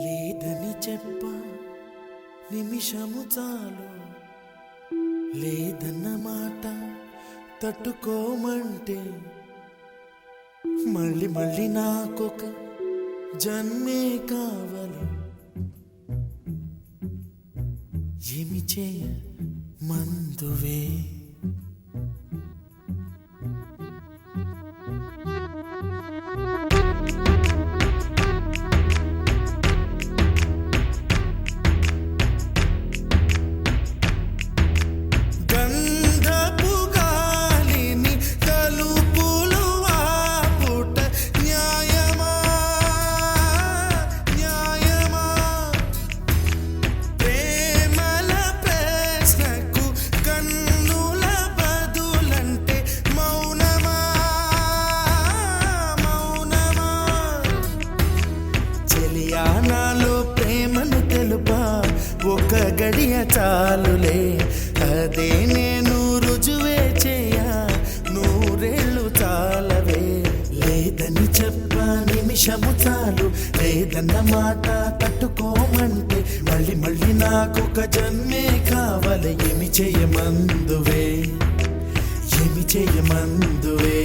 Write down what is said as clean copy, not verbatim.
లేదని చెప్ప నిమిషము చాలు, లేదన్న మాట తట్టుకోమంటే మళ్ళీ మళ్ళీ నాకొక జన్మే కావాలి. ఏమి చేయ మందువే నాలో ప్రేమను తెలుపా ఒక గడియ చాలులే, అదే నేను రుజువే చేయ నూరేళ్ళు చాలవే. లేదని చెప్ప నిమిషము చాలు, లేదన్న మాట తట్టుకోమంటే మళ్ళీ మళ్ళీ నాకొక జన్మే కావాలి. ఏమి చేయమందువే, ఏమి చేయమందువే.